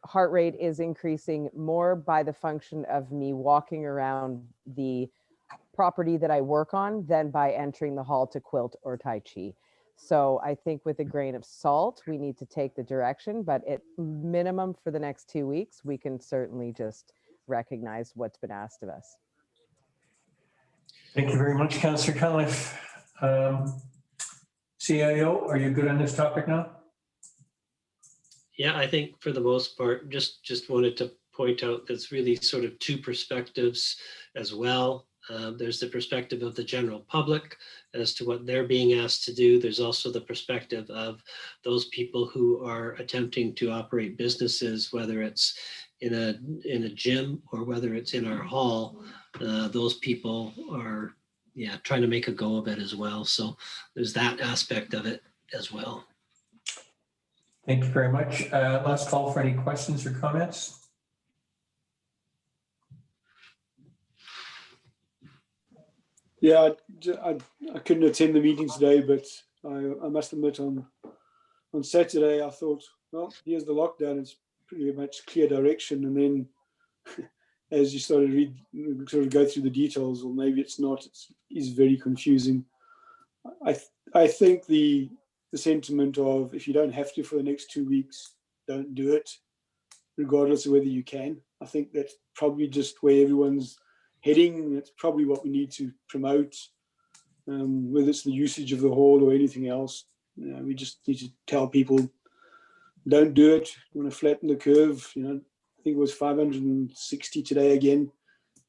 heart rate is increasing more by the function of me walking around the property that I work on than by entering the hall to quilt or Tai Chi. So I think with a grain of salt, we need to take the direction, but at minimum for the next 2 weeks, we can certainly just recognize what's been asked of us. Thank you very much, Councillor Cunliffe. CIO, are you good on this topic now? Yeah, I think for the most part, just wanted to point out there's really sort of two perspectives as well. There's the perspective of the general public as to what they're being asked to do. There's also the perspective of those people who are attempting to operate businesses, whether it's in a gym or whether it's in our hall. Those people are, trying to make a go of it as well. So there's that aspect of it as well. Thank you very much. Last call for any questions or comments. Yeah, I couldn't attend the meeting today, but I must admit on Saturday I thought, well, here's the lockdown. It's pretty much clear direction. And then as you started to sort of go through the details, or maybe it's not, it's very confusing. I think the sentiment of, if you don't have to for the next 2 weeks, don't do it, regardless of whether you can. I think that's probably just where everyone's heading. It's probably what we need to promote, whether it's the usage of the hall or anything else. We just need to tell people, don't do it. You want to flatten the curve. I think it was 560 today again.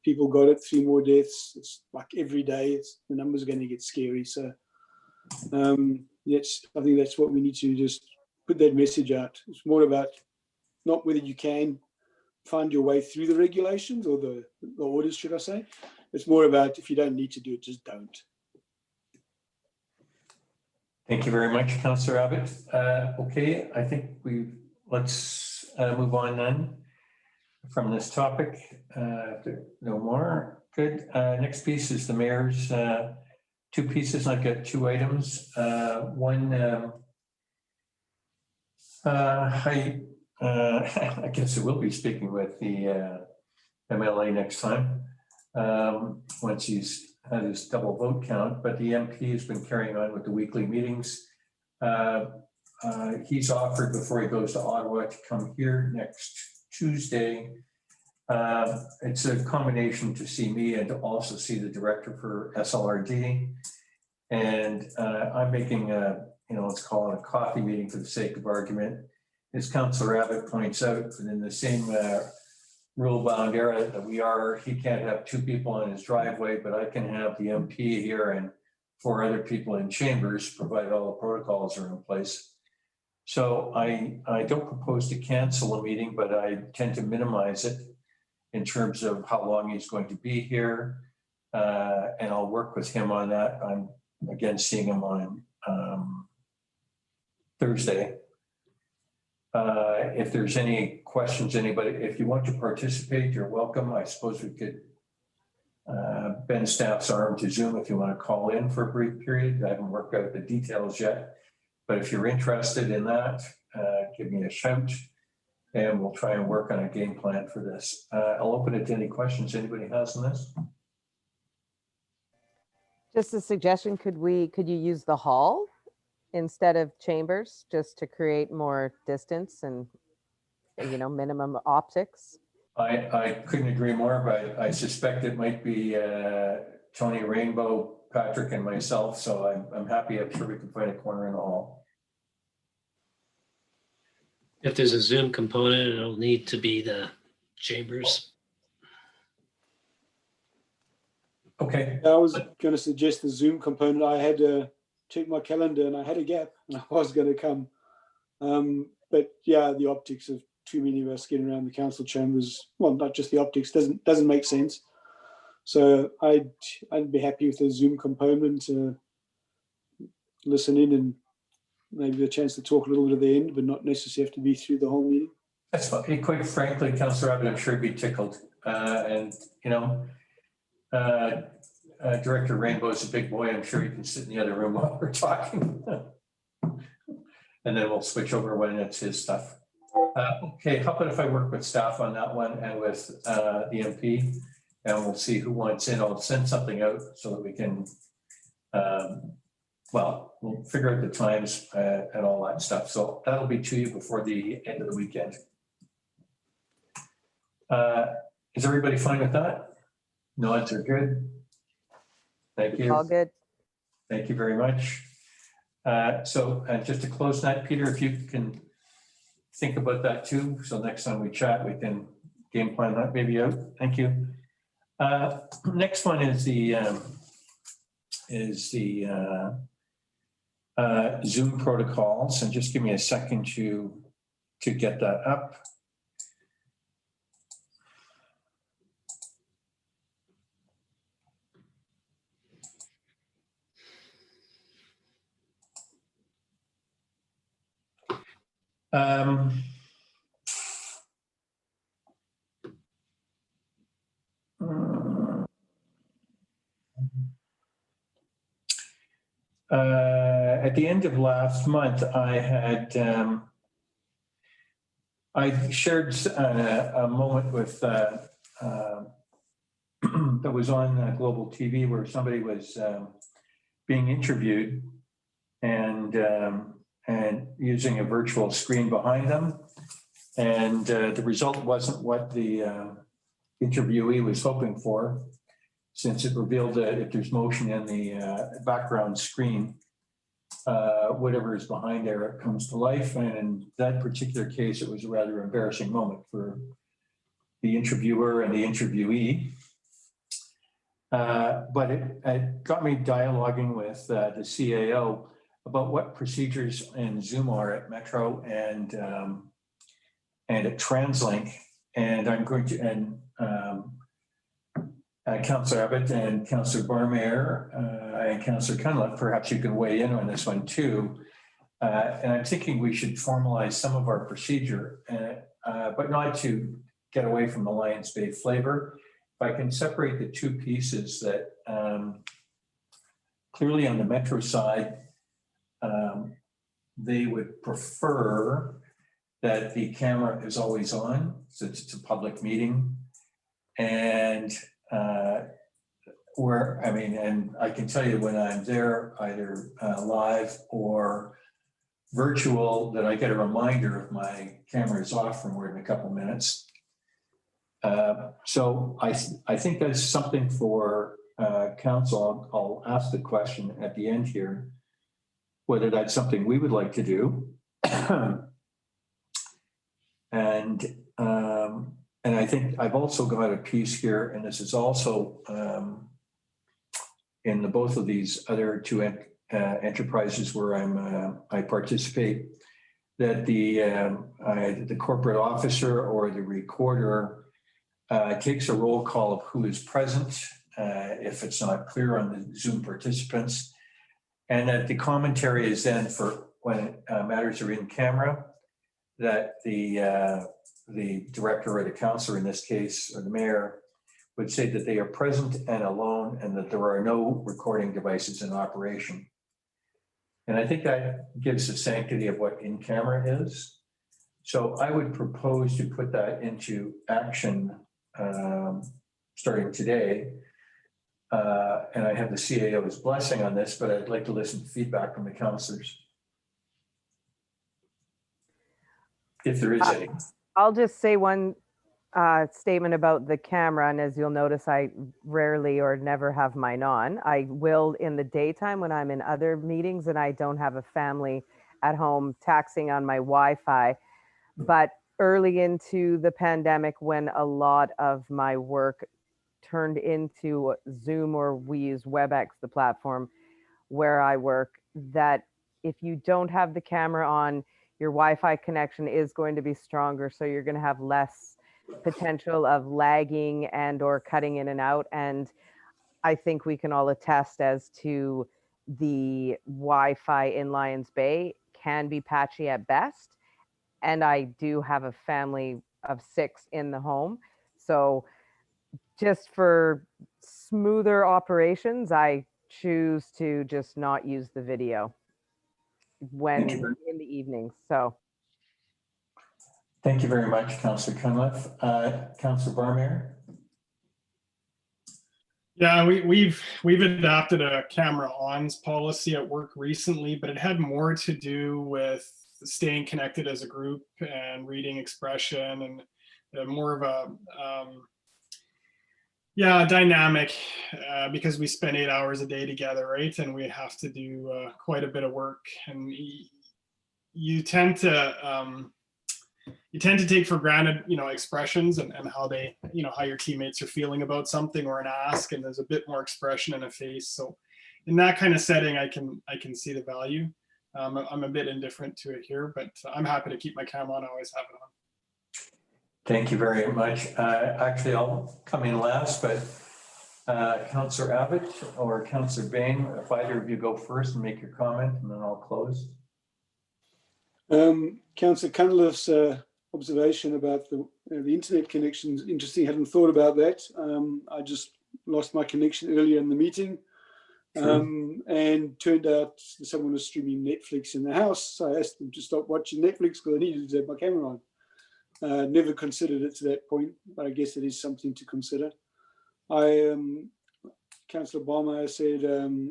People got it, 3 more deaths. It's like every day, the numbers are going to get scary. So I think that's what we need to just put that message out. It's more about not whether you can find your way through the regulations or the orders, should I say. It's more about, if you don't need to do it, just don't. Thank you very much, Councillor Abbott. Okay, I think let's move on then from this topic. No more. Good. Next piece is the mayor's 2 pieces. I've got 2 items. One, I guess I will be speaking with the MLA next time, once he's had his double vote count, but the MP has been carrying on with the weekly meetings. He's offered, before he goes to Ottawa, to come here next Tuesday. It's a combination to see me and to also see the director for SLRD. And I'm making let's call it a coffee meeting for the sake of argument. As Councillor Abbott points out, that in the same rule-bound era that we are, he can't have 2 people on his driveway, but I can have the MP here and 4 other people in chambers, provided all the protocols are in place. So I don't propose to cancel a meeting, but I tend to minimize it in terms of how long he's going to be here. And I'll work with him on that. I'm again seeing him on Thursday. If there's any questions, anybody, if you want to participate, you're welcome. I suppose we could bend staff's arm to Zoom if you want to call in for a brief period. I haven't worked out the details yet, but if you're interested in that, give me a shout. And we'll try and work on a game plan for this. I'll open it to any questions anybody has on this. Just a suggestion, could you use the hall instead of chambers, just to create more distance and, minimum optics? I couldn't agree more, but I suspect it might be Tony Rainbow, Patrick, and myself. So I'm happy. I'm sure we can find a corner in the hall. If there's a Zoom component, it'll need to be the chambers. Okay. I was going to suggest the Zoom component. I had to check my calendar and I had a gap and I was going to come. But yeah, the optics of too many of us getting around the council chambers, well, not just the optics, doesn't make sense. So I'd be happy with the Zoom component, listen in and maybe a chance to talk a little bit at the end, but not necessarily have to be through the whole meeting. That's fine. Quite frankly, Councillor Abbott, I'm sure he'd be tickled. Director Rainbow is a big boy. I'm sure he can sit in the other room while we're talking. And then we'll switch over when it's his stuff. Okay, how about if I work with staff on that one and with the MP, and we'll see who wants in. I'll send something out so that we can, we'll figure out the times and all that stuff. So that'll be to you before the end of the weekend. Is everybody fine with that? Nods are good. Thank you. All good. Thank you very much. So just to close that, Peter, if you can think about that too. So next time we chat, we can game plan that maybe out. Thank you. Next one is the Zoom protocols, and just give me a second to get that up. At the end of last month, I had I shared a moment with that was on global TV where somebody was being interviewed and using a virtual screen behind them, and the result wasn't what the interviewee was hoping for, since it revealed that if there's motion in the background screen, whatever is behind there, it comes to life. And in that particular case, it was a rather embarrassing moment for the interviewer and the interviewee. But it got me dialoguing with the CAO about what procedures in Zoom are at Metro and at TransLink. And I'm going to, and Councillor Abbott and Councillor Barmayer and Councillor Cunliffe, perhaps you can weigh in on this one too. And I'm thinking we should formalize some of our procedure, but not to get away from the Lions Bay flavor. If I can separate the two pieces that clearly on the Metro side, they would prefer that the camera is always on, since it's a public meeting. And and I can tell you when I'm there, either live or virtual, that I get a reminder if my camera is off for more than a couple minutes. So I think that's something for council. I'll ask the question at the end here, whether that's something we would like to do. And I think I've also got a piece here, and this is also in both of these other two enterprises where I participate, that the corporate officer or the recorder takes a roll call of who is present if it's not clear on the Zoom participants, and that the commentary is then for when matters are in camera, that the director or the councillor in this case, or the mayor, would say that they are present and alone and that there are no recording devices in operation. And I think that gives the sanctity of what in camera is. So I would propose to put that into action starting today. And I have the CAO's blessing on this, but I'd like to listen to feedback from the councillors. If there is any. I'll just say one statement about the camera, and as you'll notice, I rarely or never have mine on. I will in the daytime when I'm in other meetings and I don't have a family at home taxing on my Wi-Fi. But early into the pandemic, when a lot of my work turned into Zoom, or we use WebEx, the platform where I work, that if you don't have the camera on, your Wi-Fi connection is going to be stronger. So you're going to have less potential of lagging and or cutting in and out. And I think we can all attest as to the Wi-Fi in Lions Bay can be patchy at best. And I do have a family of 6 in the home. So just for smoother operations, I choose to just not use the video when in the evenings. So Thank you very much, Councillor Cunliffe. Councillor Barmere? Yeah, we've adopted a camera ons policy at work recently, but it had more to do with staying connected as a group and reading expression and more of a dynamic because we spend 8 hours a day together, right? And we have to do quite a bit of work, and you tend to take for granted, expressions and how they, how your teammates are feeling about something or an ask, and there's a bit more expression in a face. So in that kind of setting, I can see the value. I'm a bit indifferent to it here, but I'm happy to keep my camera on. I always have it on. Thank you very much. Actually, I'll come in last, but Councillor Abbott or Councillor Bain, if either of you go first and make your comment, and then I'll close. Councillor Cunliffe's observation about the internet connection is interesting. I hadn't thought about that. I just lost my connection earlier in the meeting, and turned out someone was streaming Netflix in the house. So I asked them to stop watching Netflix because I needed to have my camera on. Never considered it to that point, but I guess it is something to consider. Councillor Barmeyer said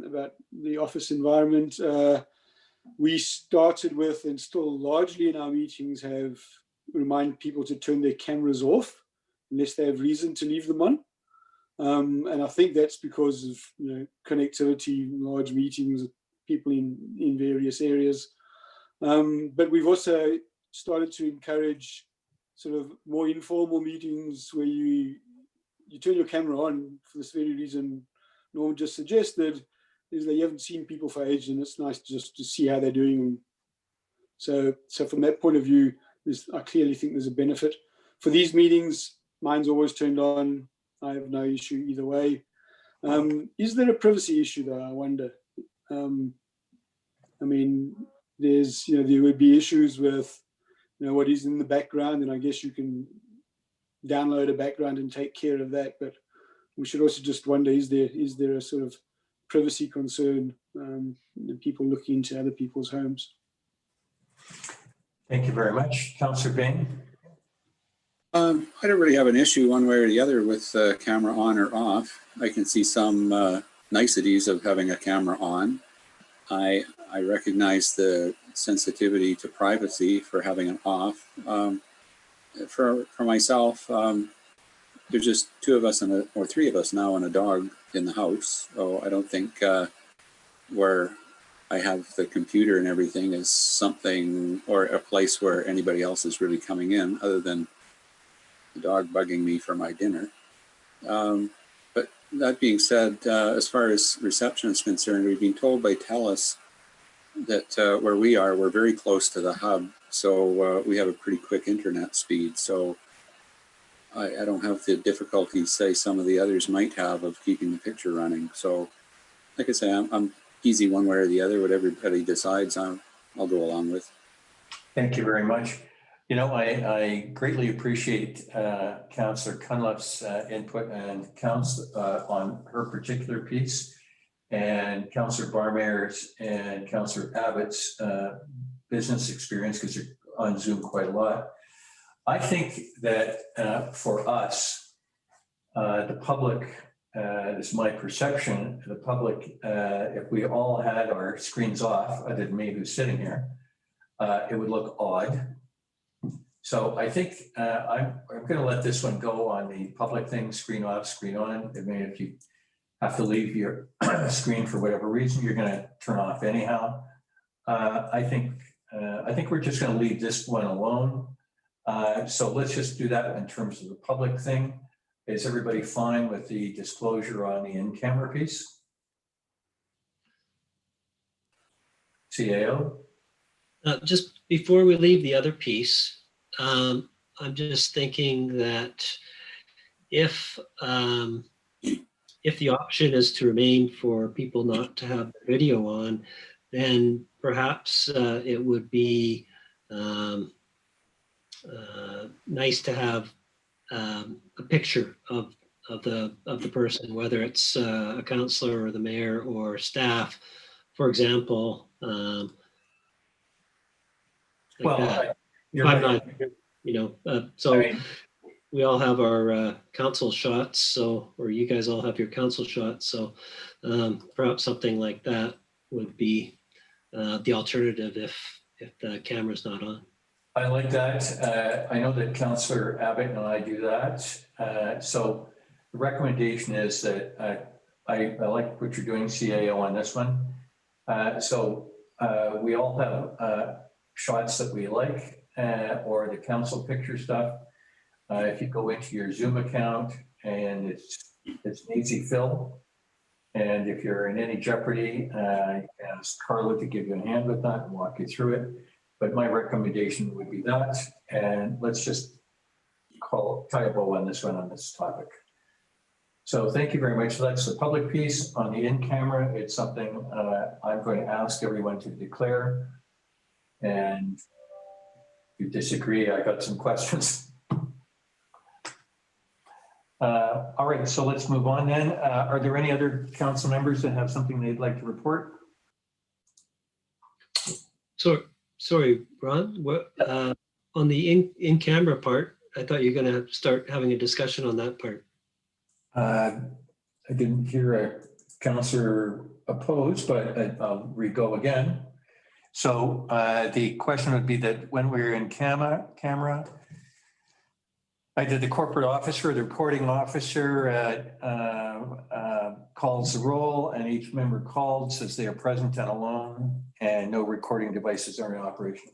about the office environment. We started with, and still largely in our meetings, have remind people to turn their cameras off unless they have reason to leave them on. And I think that's because of connectivity, large meetings, people in various areas. But we've also started to encourage sort of more informal meetings where you turn your camera on for this very reason Norm just suggested, is that you haven't seen people for ages, and it's nice just to see how they're doing. So from that point of view, I clearly think there's a benefit. For these meetings, mine's always turned on. I have no issue either way. Is there a privacy issue though, I wonder? I mean, there's, there would be issues with, what is in the background, and I guess you can download a background and take care of that. But we should also just wonder, is there a sort of privacy concern, people looking into other people's homes? Thank you very much. Councillor Bain? I don't really have an issue one way or the other with camera on or off. I can see some niceties of having a camera on. I recognize the sensitivity to privacy for having it off. For myself, there's just 2 of us or 3 of us now and a dog in the house. So I don't think where I have the computer and everything is something or a place where anybody else is really coming in other than the dog bugging me for my dinner. But that being said, as far as reception is concerned, we've been told by TELUS that where we are, we're very close to the hub. So we have a pretty quick internet speed. So I don't have the difficulties, say, some of the others might have of keeping the picture running. So like I say, I'm easy one way or the other. What everybody decides, I'll go along with. Thank you very much. I greatly appreciate Councillor Cunliffe's input and on her particular piece, and Councillor Barmeyer's and Councillor Abbott's business experience, because they're on Zoom quite a lot. I think that for us, the public, this is my perception, the public, if we all had our screens off, other than me who's sitting here, it would look odd. So I think I'm going to let this one go on the public thing, screen off, screen on. I mean, if you have to leave your screen for whatever reason, you're going to turn off anyhow. I think we're just going to leave this one alone. So let's just do that in terms of the public thing. Is everybody fine with the disclosure on the in-camera piece? CAO? Just before we leave the other piece, I'm just thinking that if the option is to remain for people not to have the video on, then perhaps it would be nice to have a picture of the person, whether it's a councillor or the mayor or staff, for example. Like that. You're I'm right. not, so I mean, we all have our council shots, so, or you guys all have your council shots, so perhaps something like that would be the alternative if the camera's not on. I like that. I know that Councillor Abbott and I do that. So the recommendation is that I like what you're doing, CAO, on this one. So we all have shots that we like, or the council picture stuff. If you go into your Zoom account and it's an easy fill, and if you're in any jeopardy, you can ask Carla to give you a hand with that and walk you through it. But my recommendation would be that, and let's just tie a bow on this one, on this topic. So thank you very much. So that's the public piece. On the in-camera, it's something I'm going to ask everyone to declare. And if you disagree, I got some questions. All right, so let's move on then. Are there any other council members that have something they'd like to report? So, sorry, Ron, what, on the in-camera part, I thought you were going to start having a discussion on that part. I didn't hear a councillor opposed, but I'll re-go again. So the question would be that when we're in camera, either the corporate officer or the recording officer calls the roll, and each member called says they are present and alone, and no recording devices are in operation.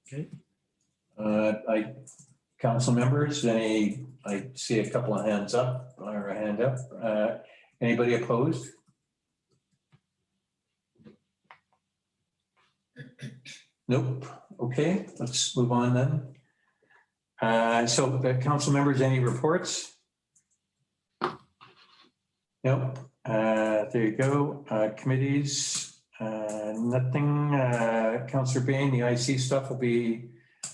Okay. Council members, I see a couple of hands up, or a hand up. Anybody opposed? Nope. Okay, let's move on then. So council members, any reports? Nope. There you go. Committees, nothing. Councillor Bain, the IC stuff will be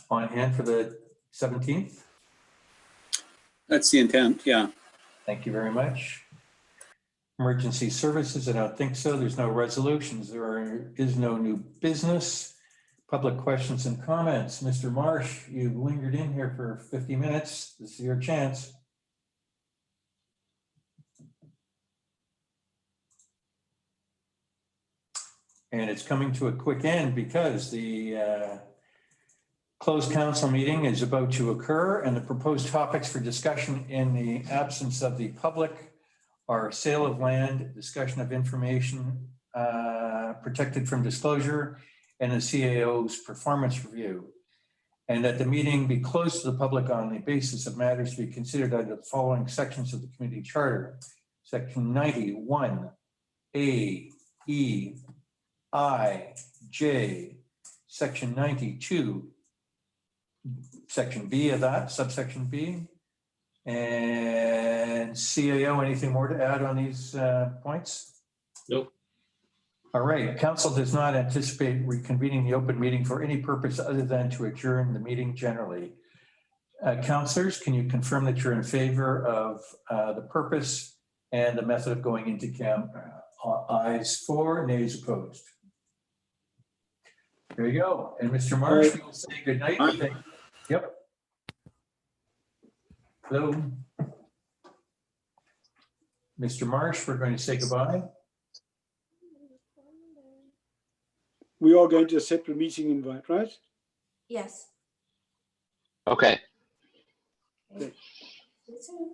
on hand for the 17th. That's the intent, yeah. Thank you very much. Emergency services, I don't think so. There's no resolutions. There is no new business. Public questions and comments. Mr. Marsh, you've lingered in here for 50 minutes. This is your chance. And it's coming to a quick end because the closed council meeting is about to occur, and the proposed topics for discussion in the absence of the public are sale of land, discussion of information protected from disclosure, and the CAO's performance review. And that the meeting be closed to the public on the basis of matters to be considered under the following sections of the committee charter. Section 91, A, E, I, J, Section 92, Section B of that, subsection B, and CAO, anything more to add on these points? Nope. All right, council does not anticipate reconvening the open meeting for any purpose other than to adjourn the meeting generally. Councillors, can you confirm that you're in favor of the purpose and the method of going into camp? Ayes for, nays opposed. There you go. And Mr. Marsh, we will say good night. Aye. Yep. Hello. Mr. Marsh, we're going to say goodbye. We are going to a separate meeting invite, right? Yes. Okay. See you soon.